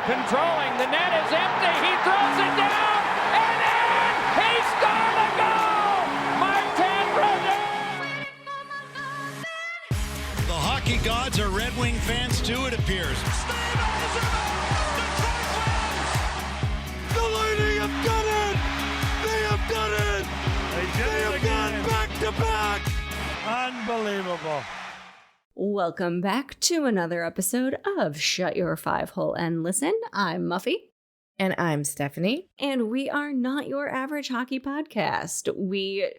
Controlling, the net is empty, he throws it down, and in! He scored the goal! Martin Brodeur! The hockey gods are Red Wing fans too, it appears. The Lightning have done it! They have done it! They have gone back to back! Unbelievable. Welcome back to another episode of Shut Your Five Hole and Listen. I'm Muffy. And I'm Stephanie. And we are not your average hockey podcast. We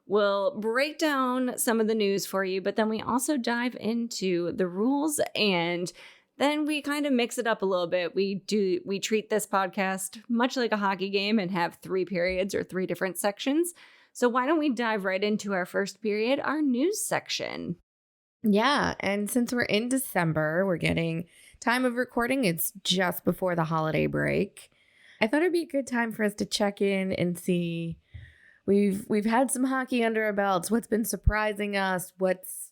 will break down some of the news for you, but then we also dive into the rules, and then we kind of mix it up a little bit. We treat this podcast much like a hockey game and have 3 periods or 3 different sections. So why don't we dive right into our first period, our news section? Yeah, and since we're in December, we're getting time of recording. It's just before the holiday break. I thought it'd be a good time for us to check in and see. We've had some hockey under our belts. What's been surprising us? What's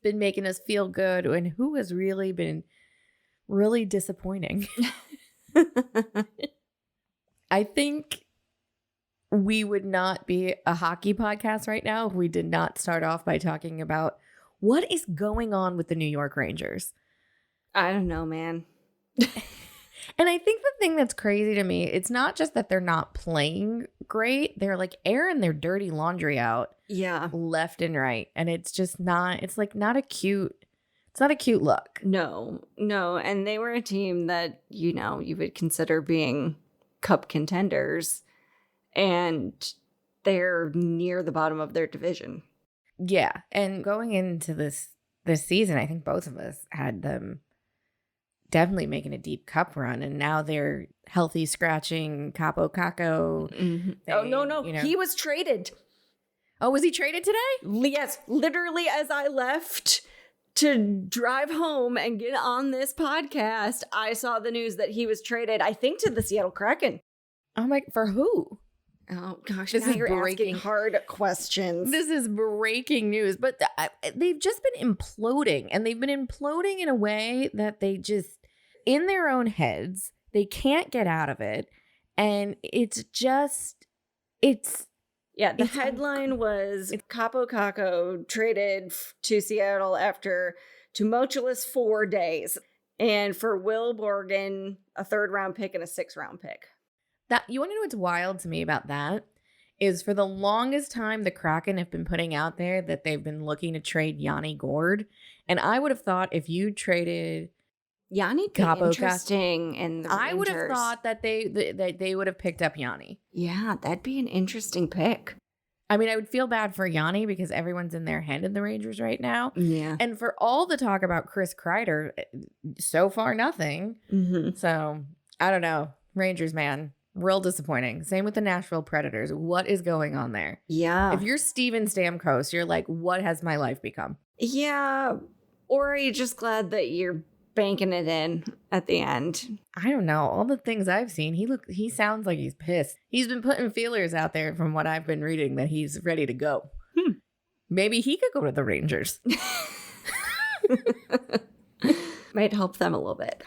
been making us feel good? And who has really been really disappointing? I think we would not be a hockey podcast right now if we did not start off by talking about what is going on with the New York Rangers. I don't know, man. And I think the thing that's crazy to me, it's not just that they're not playing great. They're like airing their dirty laundry out. Yeah. Left and right. And it's just not, it's not a cute look. No. And they were a team that, you would consider being cup contenders. And they're near the bottom of their division. Yeah. And going into this season, I think both of us had them definitely making a deep cup run. And now they're healthy scratching Capo Caco. Mm-hmm. No. He was traded. Oh, was he traded today? Yes. Literally as I left to drive home and get on this podcast, I saw the news that he was traded, I think, to the Seattle Kraken. Oh my, for who? Oh, gosh, this now is you're breaking asking hard questions. This is breaking news, but they've just been imploding, and they've been imploding in a way that they just, in their own heads, they can't get out of it, and it's just, Yeah, the headline was Capo Caco traded to Seattle after tumultuous 4 days, and for Will Borgen, a 3rd-round pick and a 6th-round pick. That, you want to know what's wild to me about that is for the longest time the Kraken have been putting out there that they've been looking to trade Yanni Gourde. And I would have thought if you traded Yanni Capo interesting in the Rangers. I would have thought that they would have picked up Yanni. Yeah, that'd be an interesting pick. I mean, I would feel bad for Yanni because everyone's in their head in the Rangers right now. Yeah. And for all the talk about Chris Kreider, so far nothing. Mm-hmm. So, I don't know. Rangers, man. Real disappointing. Same with the Nashville Predators. What is going on there? Yeah. If you're Steven Stamkos, you're like, what has my life become? Yeah. Or are you just glad that you're banking it in at the end? I don't know. All the things I've seen, he sounds like he's pissed. He's been putting feelers out there from what I've been reading that he's ready to go. Maybe he could go to the Rangers. Might help them a little bit.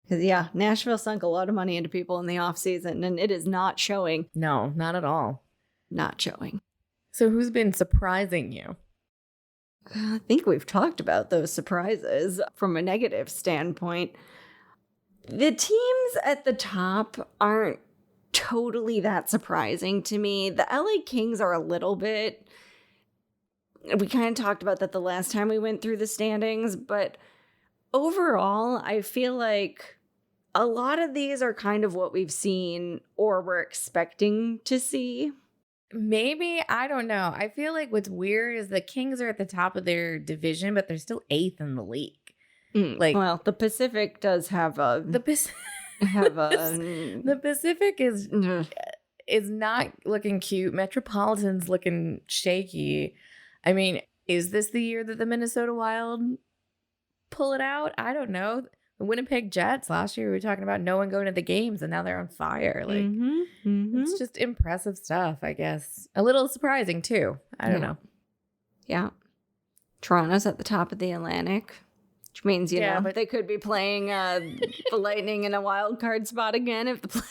Because, yeah, Nashville sunk a lot of money into people in the offseason, and it is not showing. No, not at all. Not showing. So who's been surprising you? I think we've talked about those surprises from a negative standpoint. The teams at the top aren't totally that surprising to me. The LA Kings are a little bit. We kind of talked about that the last time we went through the standings, but overall, I feel like a lot of these are kind of what we've seen or we're expecting to see. Maybe, I don't know. I feel like what's weird is the Kings are at the top of their division, but they're still 8th in the league. Well, the Pacific does have a the Pacific is not looking cute. Metropolitan's looking shaky. I mean, is this the year that the Minnesota Wild pull it out? I don't know. The Winnipeg Jets last year, we were talking about no one going to the games, and now they're on fire. Like, it's just impressive stuff, I guess. A little surprising too. I don't know. Yeah. Toronto's at the top of the Atlantic, which means, you know, but they could be playing the Lightning in a wild card spot again if the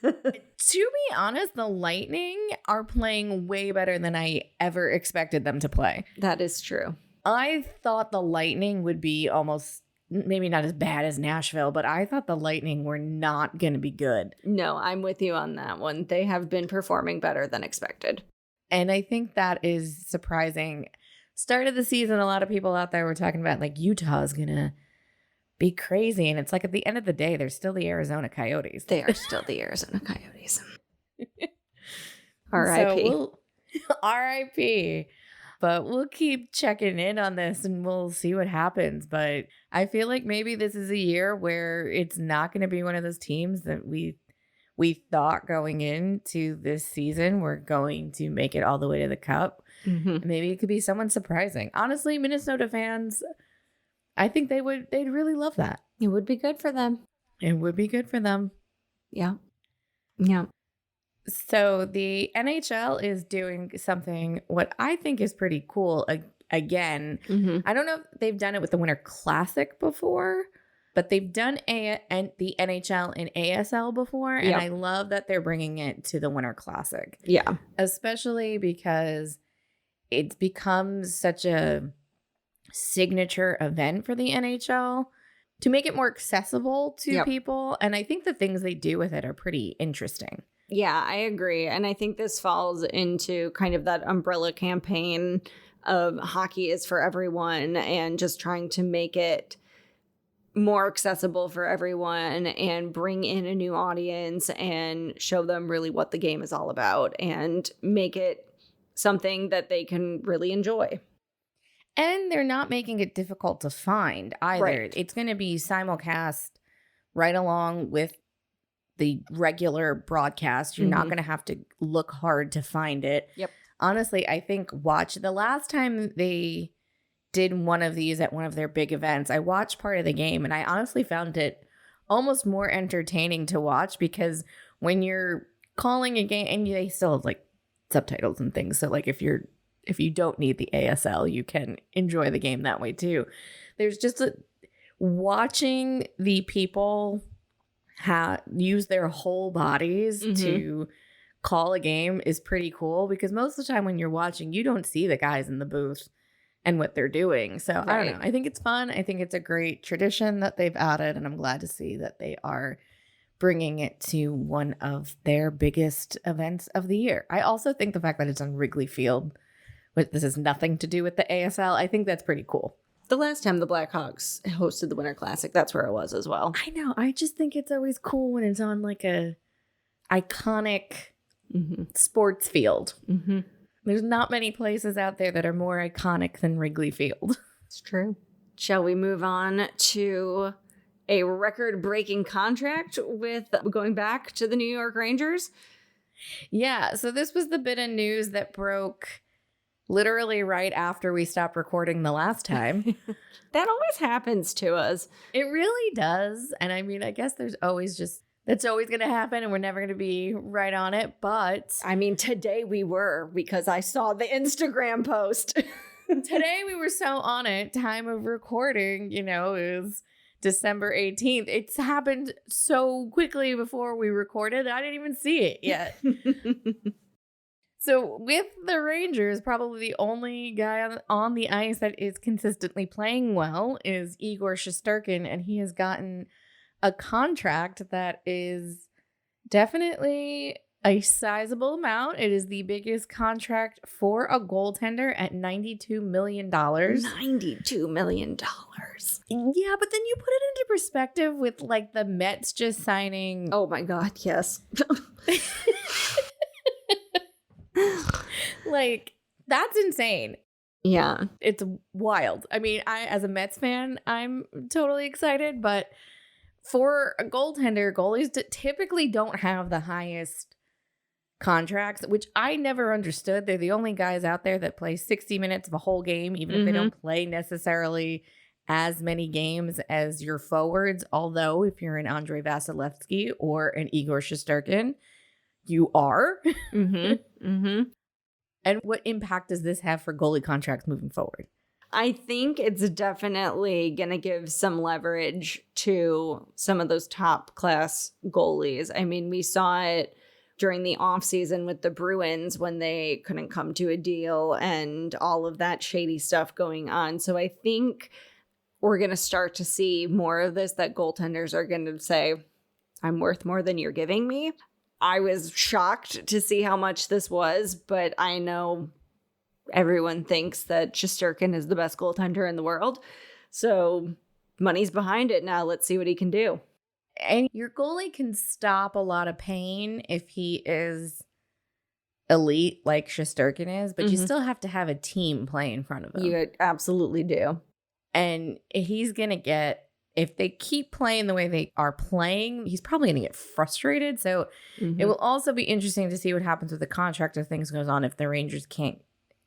to be honest, the Lightning are playing way better than I ever expected them to play. That is true. I thought the Lightning would be almost, maybe not as bad as Nashville, but I thought the Lightning were not going to be good. No, I'm with you on that one. They have been performing better than expected. And I think that is surprising. Start of the season, a lot of people out there were talking about like Utah is going to be crazy. And it's like at the end of the day, they're still the Arizona Coyotes. They are still the Arizona Coyotes. R.I.P. So R.I.P. But we'll keep checking in on this and we'll see what happens. But I feel like maybe this is a year where it's not going to be one of those teams that we thought going into this season we're going to make it all the way to the Cup. Mm-hmm. Maybe it could be someone surprising. Honestly, Minnesota fans, I think they'd really love that. It would be good for them. It would be good for them. Yeah. Yeah. So the NHL is doing something what I think is pretty cool again. Mm-hmm. I don't know if they've done it with the Winter Classic before, but they've done the NHL and ASL before. And Yep. I love that they're bringing it to the Winter Classic. Yeah. Especially because it becomes such a signature event for the NHL to make it more accessible to Yep. people. And I think the things they do with it are pretty interesting. Yeah, I agree. And I think this falls into kind of that umbrella campaign of hockey is for everyone and just trying to make it more accessible for everyone and bring in a new audience and show them really what the game is all about and make it something that they can really enjoy. And they're not making it difficult to find either. Right. It's going to be simulcast right along with the regular broadcast. You're not Mhm. going to have to look hard to find it. Yep. Honestly, I think the last time they did one of these at one of their big events, I watched part of the game and I honestly found it almost more entertaining to watch because when you're calling a game, and they still have like subtitles and things. So like if you don't need the ASL, you can enjoy the game that way too. There's just watching the people use their whole bodies Mhm. to call a game is pretty cool because most of the time when you're watching, you don't see the guys in the booth and what they're doing. So I don't know. I think it's fun. I think it's a great tradition that they've added, and I'm glad to see that they are bringing it to one of their biggest events of the year. I also think the fact that it's on Wrigley Field, but this has nothing to do with the ASL, I think that's pretty cool. The last time the Blackhawks hosted the Winter Classic, that's where it was as well. I know. I just think it's always cool when it's on like a iconic Mm-hmm. sports field. Mm-hmm. There's not many places out there that are more iconic than Wrigley Field. It's true. Shall we move on to a record-breaking contract with going back to the New York Rangers? Yeah, so this was the bit of news that broke literally right after we stopped recording the last time. That always happens to us. It really does. And I mean, I guess that's always going to happen and we're never going to be right on it. But I mean, today we were because I saw the Instagram post. today we were so on it. Time of recording, is December 18th. It's happened so quickly before we recorded. I didn't even see it yet. So with the Rangers, probably the only guy on the ice that is consistently playing well is Igor Shesterkin, and he has gotten a contract that is definitely a sizable amount. It is the biggest contract for a goaltender at $92 million. $92 million. Yeah, but then you put it into perspective with like the Mets just signing. Oh my God, yes. Like, that's insane. Yeah. It's wild. I mean, as a Mets fan, I'm totally excited, but for a goaltender, goalies typically don't have the highest contracts, which I never understood. They're the only guys out there that play 60 minutes of a whole game, even if they don't play necessarily as many games as your forwards. Although if you're an Andrei Vasilevsky or an Igor Shesterkin, you are. Mm-hmm. Mm-hmm. And what impact does this have for goalie contracts moving forward? I think it's definitely going to give some leverage to some of those top class goalies. I mean, we saw it during the offseason with the Bruins when they couldn't come to a deal and all of that shady stuff going on. So I think we're going to start to see more of this, that goaltenders are going to say, I'm worth more than you're giving me. I was shocked to see how much this was, but I know everyone thinks that Shesterkin is the best goaltender in the world. So money's behind it now. Let's see what he can do. And your goalie can stop a lot of pain if he is elite like Shesterkin is, but you still have to have a team play in front of him. You absolutely do. And he's going to get, if they keep playing the way they are playing, he's probably going to get frustrated. So it will also be interesting to see what happens with the contract if things goes on, if the Rangers can't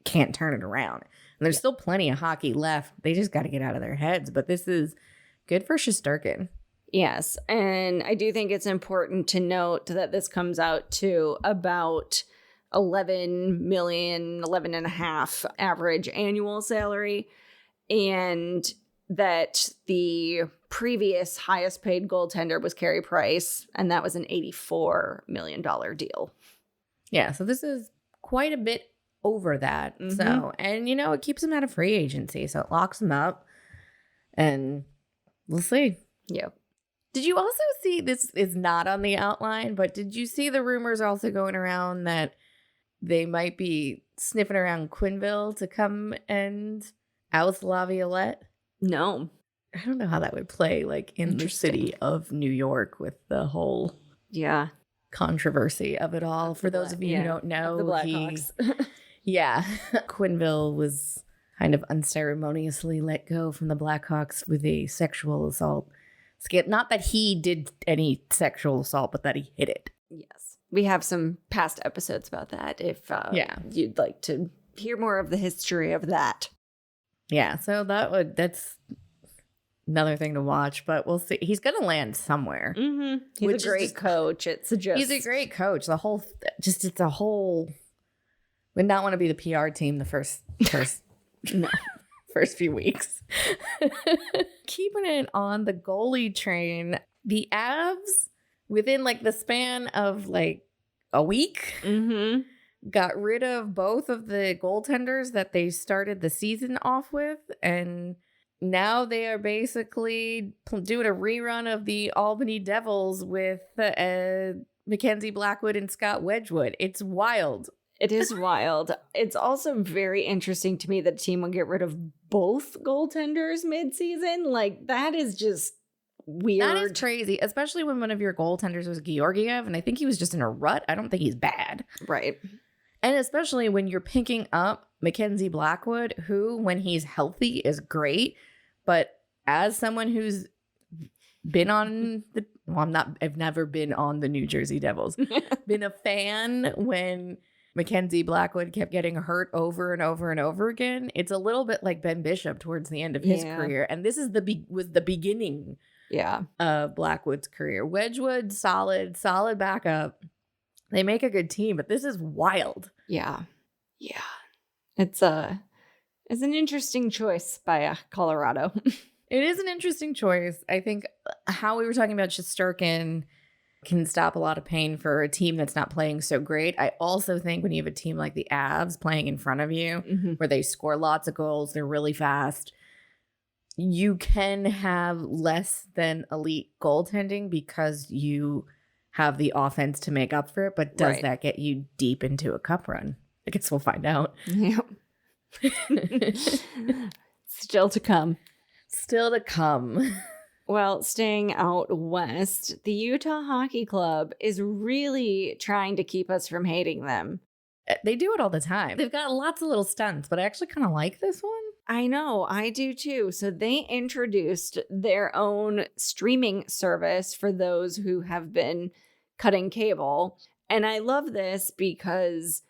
turn it around. And there's still plenty of hockey left. They just got to get out of their heads. But this is good for Shesterkin. Yes. And I do think it's important to note that this comes out to about 11 million, 11 and a half average annual salary. And that the previous highest paid goaltender was Carey Price. And that was an $84 million deal. Yeah. So this is quite a bit over that. So, and it keeps him out of free agency. So it locks him up. And we'll see. Yep. Did you also see, this is not on the outline, but did you see the rumors also going around that they might be sniffing around Quenneville to come and oust Laviolette? No. I don't know how that would play in the city of New York with the whole controversy of it all. For those of you who don't know, the Blackhawks. Quenneville was kind of unceremoniously let go from the Blackhawks with a sexual assault. Not that he did any sexual assault, but that he hit it. Yes. We have some past episodes about that if you'd like to hear more of the history of that. Yeah, so that's another thing to watch, but we'll see. He's going to land somewhere. He's a great coach. It suggests he's a great coach. The whole, it's a whole, would not want to be the PR team the first few weeks. Keeping it on the goalie train, the Avs, within the span of a week, got rid of both of the goaltenders that they started the season off with. And now they are basically doing a rerun of the Albany Devils with Mackenzie Blackwood and Scott Wedgwood. It's wild. It is wild. It's also very interesting to me that a team will get rid of both goaltenders mid-season. That is just weird. That is crazy, especially when one of your goaltenders was Georgiev, and I think he was just in a rut. I don't think he's bad. Right. And especially when you're picking up Mackenzie Blackwood, who, when he's healthy, is great. But as someone who's been on I've never been on the New Jersey Devils, been a fan when Mackenzie Blackwood kept getting hurt over and over and over again. It's a little bit like Ben Bishop towards the end of his career. And this is was the beginning of Blackwood's career. Wedgwood, solid backup. They make a good team, but this is wild. Yeah. It's an interesting choice by Colorado. It is an interesting choice. I think how we were talking about Shesterkin can stop a lot of pain for a team that's not playing so great. I also think when you have a team like the Avs playing in front of you, where they score lots of goals, they're really fast, you can have less than elite goaltending because you have the offense to make up for it. But does that get you deep into a cup run? I guess we'll find out. Yep. Still to come. Still to come. Well, staying out west, the Utah Hockey Club is really trying to keep us from hating them. They do it all the time. They've got lots of little stunts, but I actually kind of like this one. I know, I do too. So they introduced their own streaming service for those who have been cutting cable. And I love this because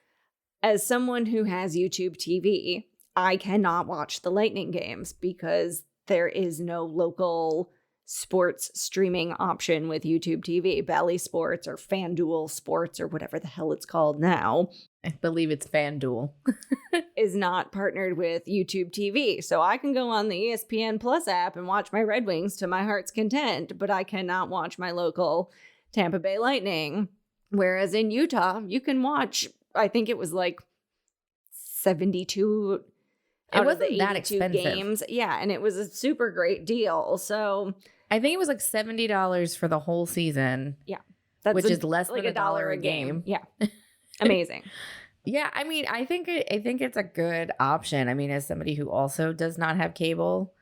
as someone who has YouTube TV, I cannot watch the Lightning games because there is no local sports streaming option with YouTube TV, Bally Sports or FanDuel Sports or whatever the hell it's called now. I believe it's FanDuel. is not partnered with YouTube TV. So I can go on the ESPN Plus app and watch my Red Wings to my heart's content, but I cannot watch my local Tampa Bay Lightning. Whereas in Utah, you can watch, I think it was like 72 out of the 82 that expensive. games. Yeah, and it was a super great deal. So I think it was like $70 for the whole season. yeah, which is less like than $1 a game. Yeah. Amazing. Yeah, I mean, I think it's a good option. I mean, as somebody who also does not have cable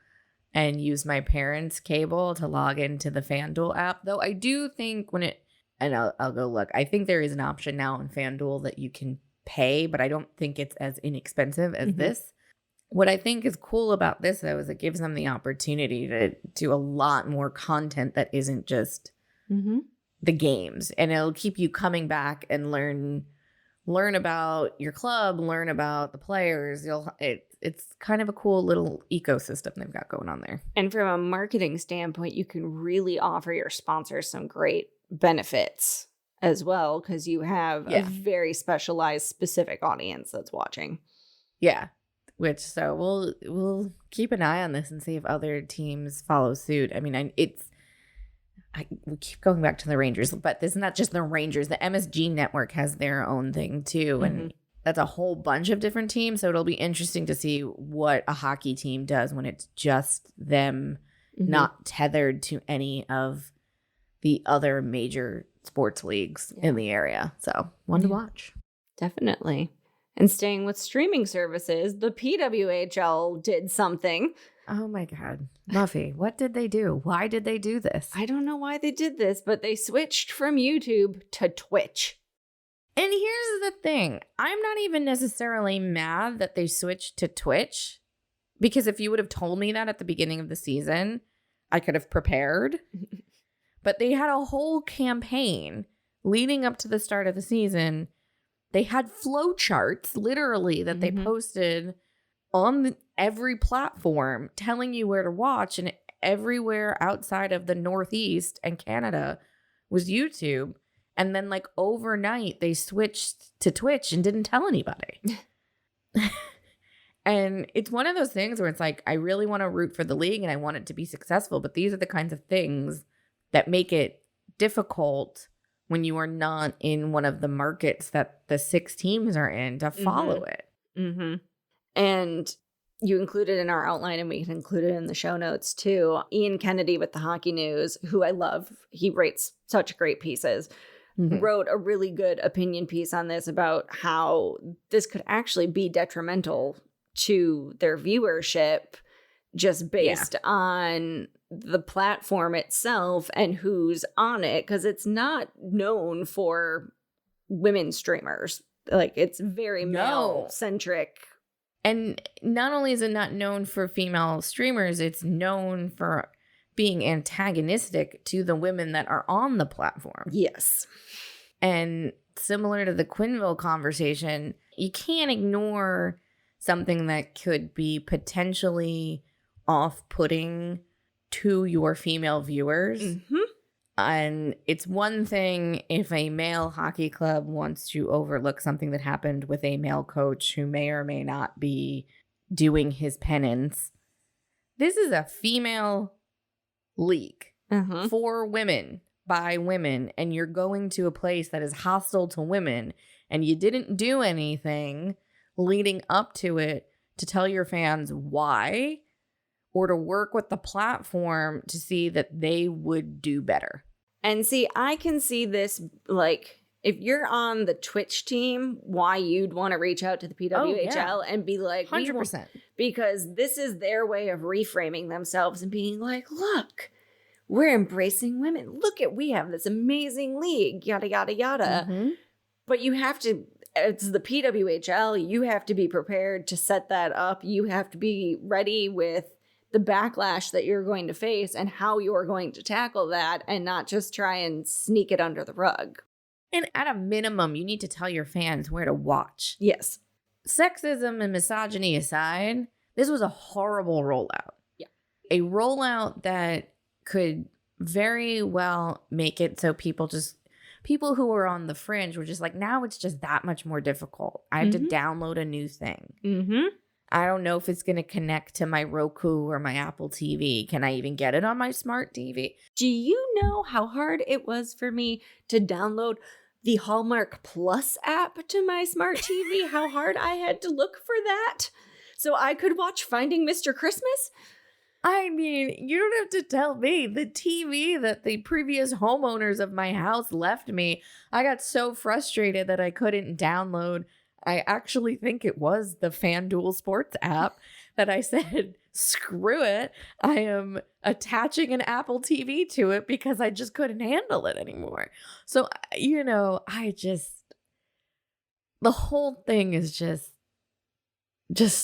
and use my parents' cable to log into the FanDuel app, though I do think I'll go look. I think there is an option now on FanDuel that you can pay, but I don't think it's as inexpensive as this. What I think is cool about this, though, is it gives them the opportunity to do a lot more content that isn't just the games. And it'll keep you coming back and learn about your club, learn about the players. It's kind of a cool little ecosystem they've got going on there. And from a marketing standpoint, you can really offer your sponsors some great benefits as well, because you have a very specialized, specific audience that's watching. Yeah. So we'll keep an eye on this and see if other teams follow suit. I mean, we keep going back to the Rangers, but this is not just the Rangers. The MSG network has their own thing too, and that's a whole bunch of different teams. So it'll be interesting to see what a hockey team does when it's just them, not tethered to any of the other major sports leagues in the area. So one to watch. Definitely. And staying with streaming services, the PWHL did something. Oh my God. Muffy, what did they do? Why did they do this? I don't know why they did this, but they switched from YouTube to Twitch. And here's the thing. I'm not even necessarily mad that they switched to Twitch, because if you would have told me that at the beginning of the season, I could have prepared. But they had a whole campaign leading up to the start of the season. They had flow charts, literally, that they posted on every platform telling you where to watch. And everywhere outside of the Northeast and Canada was YouTube. And then, like, overnight, they switched to Twitch and didn't tell anybody. And it's one of those things where it's like, I really want to root for the league and I want it to be successful. But these are the kinds of things that make it difficult when you are not in one of the markets that the 6 teams are in to follow it. And you included in our outline, and we can include it in the show notes too, Ian Kennedy with the Hockey News, who I love. He writes such great pieces. Wrote a really good opinion piece on this about how this could actually be detrimental to their viewership just based on the platform itself and who's on it, because it's not known for women streamers. Like, it's very male centric. And not only is it not known for female streamers, it's known for being antagonistic to the women that are on the platform. Yes. And similar to the Quenneville conversation, you can't ignore something that could be potentially off-putting to your female viewers. And it's one thing if a male hockey club wants to overlook something that happened with a male coach who may or may not be doing his penance. This is a female league for women by women, and you're going to a place that is hostile to women, and you didn't do anything leading up to it to tell your fans why, or to work with the platform to see that they would do better. And see, I can see this, like, if you're on the Twitch team, why you'd want to reach out to the PWHL and be like, 100%. Because this is their way of reframing themselves and being like, look, we're embracing women. Look at, we have this amazing league, yada, yada, yada. But you have to, it's the PWHL, you have to be prepared to set that up. You have to be ready with the backlash that you're going to face and how you're going to tackle that, and not just try and sneak it under the rug. And at a minimum, you need to tell your fans where to watch. Yes. Sexism and misogyny aside, this was a horrible rollout. Yeah. A rollout that could very well make it so people people who were on the fringe were just like, now it's just that much more difficult. I have to download a new thing. Mm-hmm. I don't know if it's going to connect to my Roku or my Apple TV. Can I even get it on my smart TV? Do you know how hard it was for me to download the Hallmark Plus app to my smart TV? How hard I had to look for that so I could watch Finding Mr. Christmas? I mean, you don't have to tell me. The TV that the previous homeowners of my house left me, I got so frustrated that I couldn't download. I actually think it was the FanDuel Sports app that I said, screw it. I am attaching an Apple TV to it because I just couldn't handle it anymore. So, you know, the whole thing is just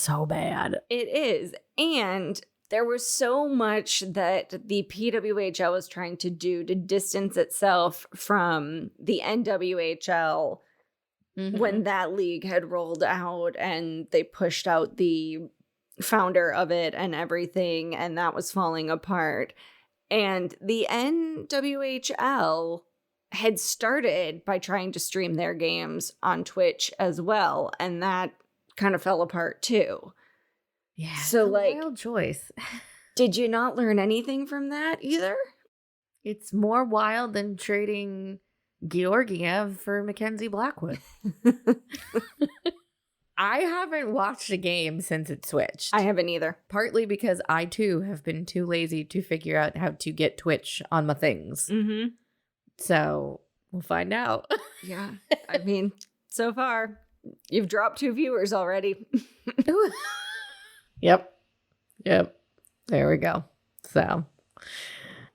so bad. It is. And there was so much that the PWHL was trying to do to distance itself from the NWHL when that league had rolled out and they pushed out the founder of it and everything, and that was falling apart. And the NWHL had started by trying to stream their games on Twitch as well, and that kind of fell apart too. Yeah. So, like, wild choice. Did you not learn anything from that either? It's more wild than trading Georgiev for Mackenzie Blackwood. I haven't watched a game since it switched. I haven't either. Partly because I, too, have been too lazy to figure out how to get Twitch on my things. Mm-hmm. So, we'll find out. Yeah. I mean, so far, you've dropped 2 viewers already. Yep. There we go. So,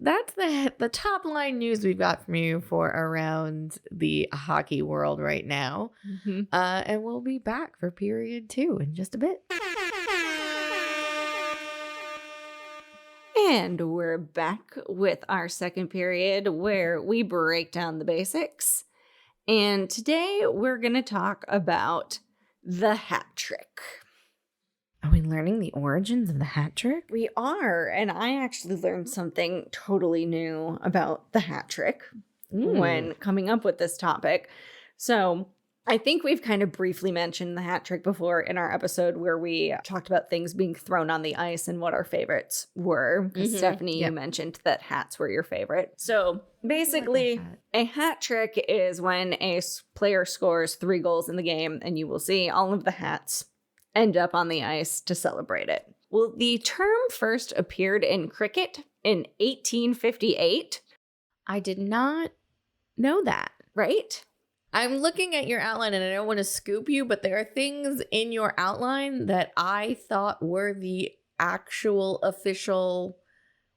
that's the top line news we've got from you for around the hockey world right now. Mm-hmm. And we'll be back for period 2 in just a bit. And we're back with our second period where we break down the basics. And today we're going to talk about the hat trick. Are we learning the origins of the hat trick? We are, and I actually learned something totally new about the hat trick when coming up with this topic. So I think we've kind of briefly mentioned the hat trick before in our episode where we talked about things being thrown on the ice and what our favorites were. Because Stephanie, you mentioned that hats were your favorite. So basically, a hat trick is when a player scores 3 goals in the game, and you will see all of the hats end up on the ice to celebrate it. Well, the term first appeared in cricket in 1858. I did not know that. Right? I'm looking at your outline and I don't want to scoop you, but there are things in your outline that I thought were the actual official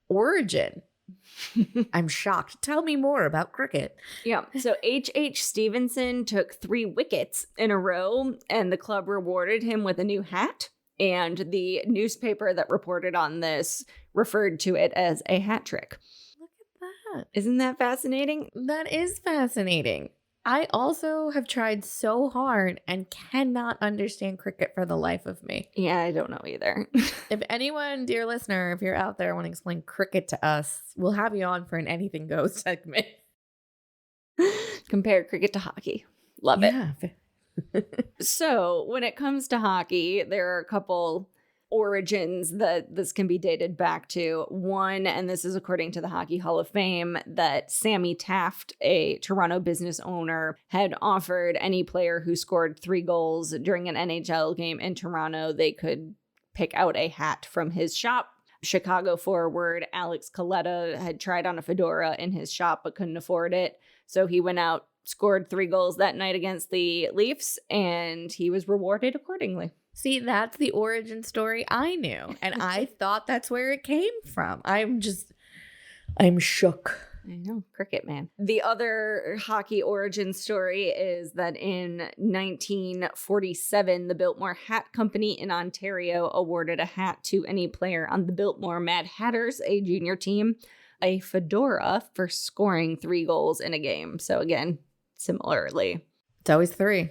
origin. I'm shocked. Tell me more about cricket. Yeah. So H.H. Stevenson took 3 wickets in a row, and the club rewarded him with a new hat. And the newspaper that reported on this referred to it as a hat trick. Look at that. Isn't that fascinating? That is fascinating. I also have tried so hard and cannot understand cricket for the life of me. Yeah, I don't know either. If anyone, dear listener, if you're out there want to explain cricket to us, we'll have you on for an Anything Goes segment. Compare cricket to hockey. Love it. So when it comes to hockey, there are a couple origins that this can be dated back to. One, and this is according to the Hockey Hall of Fame, that Sammy Taft, a Toronto business owner, had offered any player who scored 3 goals during an NHL game in Toronto, they could pick out a hat from his shop. Chicago forward Alex Coletta had tried on a fedora in his shop but couldn't afford it. So he went out, scored 3 goals that night against the Leafs, and he was rewarded accordingly. See, that's the origin story I knew, and I thought that's where it came from. I'm shook. I know, cricket, man. The other hockey origin story is that in 1947, the Biltmore Hat Company in Ontario awarded a hat to any player on the Biltmore Mad Hatters, a junior team, a fedora for scoring 3 goals in a game. So again, similarly. It's always 3.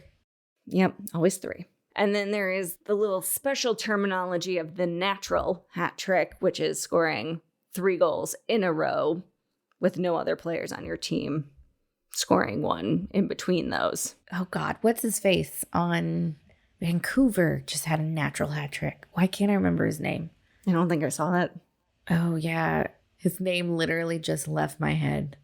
Yep, always 3. And then there is the little special terminology of the natural hat trick, which is scoring 3 goals in a row with no other players on your team scoring one in between those. Oh, God. What's his face on Vancouver? Just had a natural hat trick. Why can't I remember his name? I don't think I saw that. Oh, yeah. His name literally just left my head.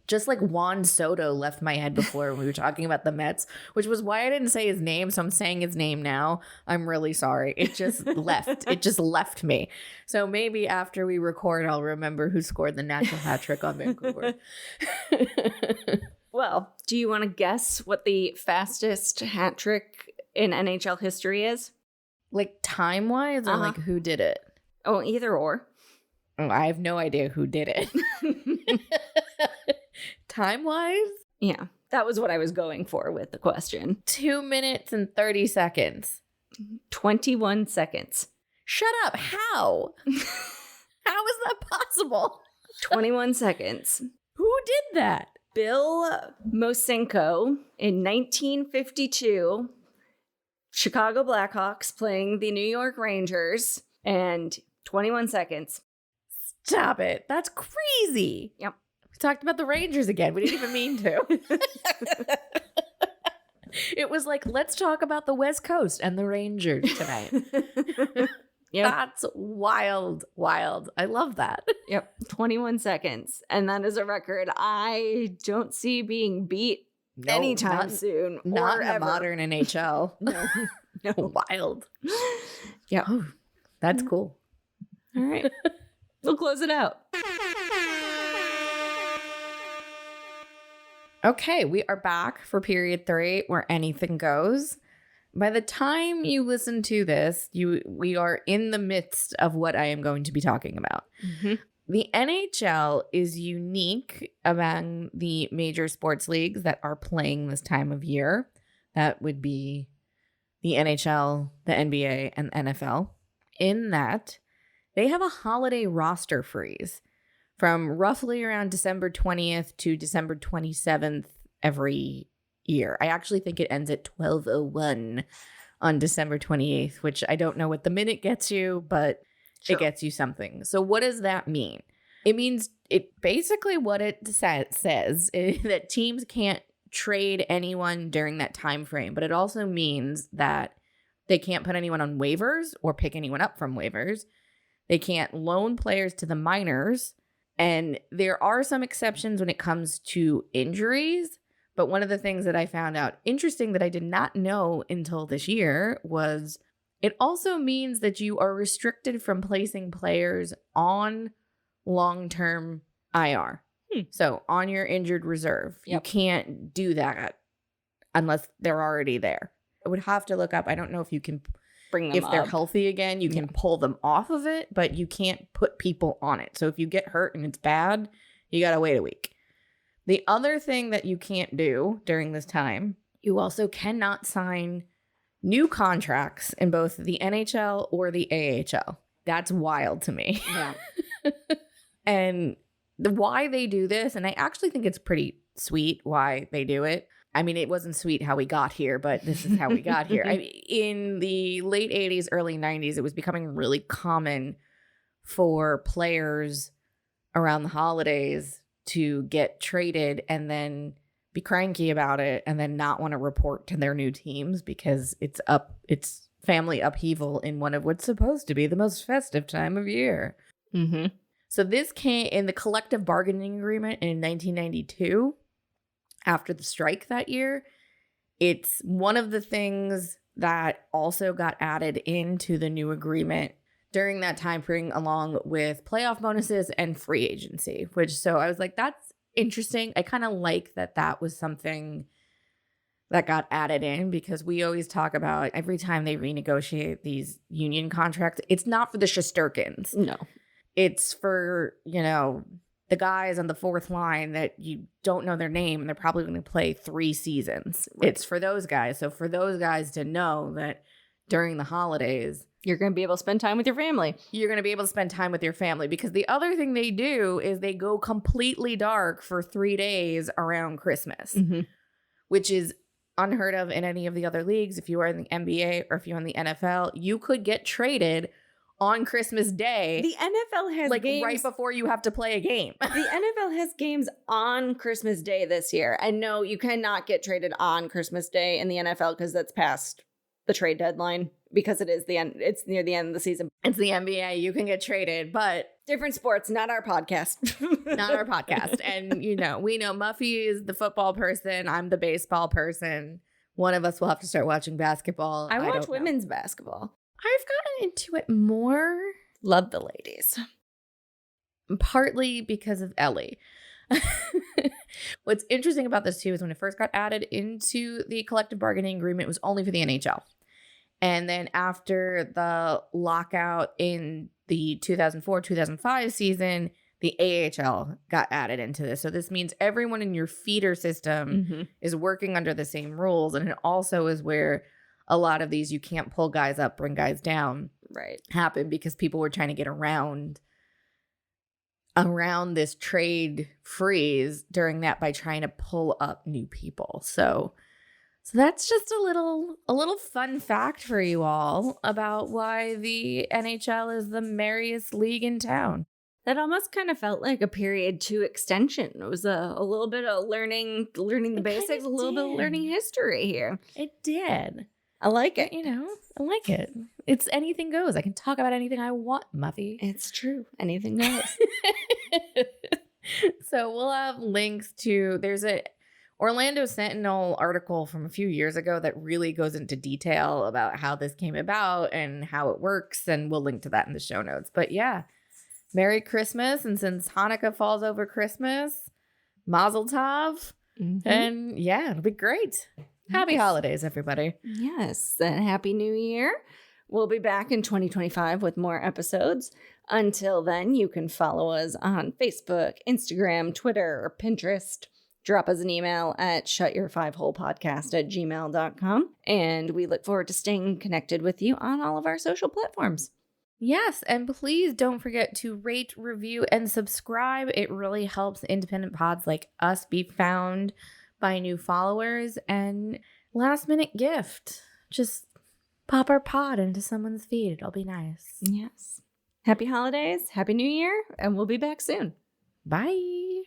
Just like Juan Soto left my head before when we were talking about the Mets, which was why I didn't say his name. So I'm saying his name now. I'm really sorry. It just left. It just left me. So maybe after we record, I'll remember who scored the natural hat trick on Vancouver. Well, do you want to guess what the fastest hat trick in NHL history is? Like time-wise or like who did it? Oh, either or. Oh, I have no idea who did it. Time-wise? Yeah, that was what I was going for with the question. 2 minutes and 30 seconds. 21 seconds. Shut up. How? How is that possible? 21 seconds. Who did that? Bill Mosenko in 1952. Chicago Blackhawks playing the New York Rangers. And 21 seconds. Stop it. That's crazy. Yep. We talked about the Rangers again. We didn't even mean to. It was like, let's talk about the West Coast and the Rangers tonight. Yep. That's wild, wild. I love that. Yep. 21 seconds. And that is a record I don't see being beat anytime soon. Not or in the ever. modern NHL. No. Wild. Yeah. Oh, that's cool. All right. We'll close it out. Okay, we are back for period 3 where anything goes. By the time you listen to this, we are in the midst of what I am going to be talking about. Mm-hmm. The NHL is unique among the major sports leagues that are playing this time of year. That would be the NHL, the NBA, and NFL. In that, they have a holiday roster freeze from roughly around December 20th to December 27th every year. I actually think it ends at 12:01 on December 28th, which I don't know what the minute gets you, but Sure. it gets you something. So what does that mean? It means basically what it says is that teams can't trade anyone during that time frame, but it also means that they can't put anyone on waivers or pick anyone up from waivers. They can't loan players to the minors. And there are some exceptions when it comes to injuries. But one of the things that I found out interesting that I did not know until this year was it also means that you are restricted from placing players on long-term IR. So on your injured reserve. Yep. You can't do that unless they're already there. I would have to look up. I don't know if you can, Bring them if they're up. healthy again, you can pull them off of it, but you can't put people on it. So if you get hurt and it's bad, you got to wait a week. The other thing that you can't do during this time, you also cannot sign new contracts in both the NHL or the AHL. That's wild to me. Yeah. And why they do this, and I actually think it's pretty sweet why they do it. I mean, it wasn't sweet how we got here, but this is how we got here. In the late 80s, early 90s, it was becoming really common for players around the holidays to get traded and then be cranky about it and then not want to report to their new teams because it's family upheaval in one of what's supposed to be the most festive time of year. Mm-hmm. So this came in the collective bargaining agreement in 1992 after the strike that year. It's one of the things that also got added into the new agreement during that time frame, along with playoff bonuses and free agency, so I was like, that's interesting. I kind of like that was something that got added in because we always talk about every time they renegotiate these union contracts, it's not for the Shesterkins. No. It's for, the guys on the fourth line that you don't know their name and they're probably going to play 3 seasons. Right. It's for those guys. So for those guys to know that during the holidays, You're going to be able to spend time with your family. you're going to be able to spend time with your family, because the other thing they do is they go completely dark for 3 days around Christmas, Mm-hmm. which is unheard of in any of the other leagues. If you are in the NBA or if you're in the NFL, you could get traded on Christmas Day. The NFL has like games right before you have to play a game. The NFL has games on Christmas Day this year. And no, you cannot get traded on Christmas Day in the NFL because that's past the trade deadline because it is the end. It's near the end of the season. It's the NBA. You can get traded, but different sports, not our podcast. not our podcast. And we know Muffy is the football person. I'm the baseball person. One of us will have to start watching basketball. I watch don't know. women's basketball. I've gotten into it more. Love the ladies. Partly because of Ellie. What's interesting about this too is when it first got added into the collective bargaining agreement, it was only for the NHL. And then after the lockout in the 2004-2005 season, the AHL got added into this. So this means everyone in your feeder system is working under the same rules. And it also is where a lot of these you can't pull guys up, bring guys down happen because people were trying to get around this trade freeze during that by trying to pull up new people. So that's just a little fun fact for you all about why the NHL is the merriest league in town. That almost kind of felt like a period 2 extension. It was a little bit of learning the basics, a little bit of learning history here. It did. I like it. I like it. It's anything goes. I can talk about anything I want, Muffy. It's true. Anything goes. So we'll have links to, there's a Orlando Sentinel article from a few years ago that really goes into detail about how this came about and how it works. And we'll link to that in the show notes. But yeah, Merry Christmas. And since Hanukkah falls over Christmas, Mazel Tov. And yeah, it'll be great. Happy holidays, everybody. Yes, and Happy New Year. We'll be back in 2025 with more episodes. Until then, you can follow us on Facebook, Instagram, Twitter, or Pinterest. Drop us an email at shutyourfiveholepodcast@gmail.com. And we look forward to staying connected with you on all of our social platforms. Yes, and please don't forget to rate, review, and subscribe. It really helps independent pods like us be found by new followers. And last minute gift, just pop our pod into someone's feed. It'll be nice. Yes. Happy holidays, Happy New Year, and we'll be back soon. Bye.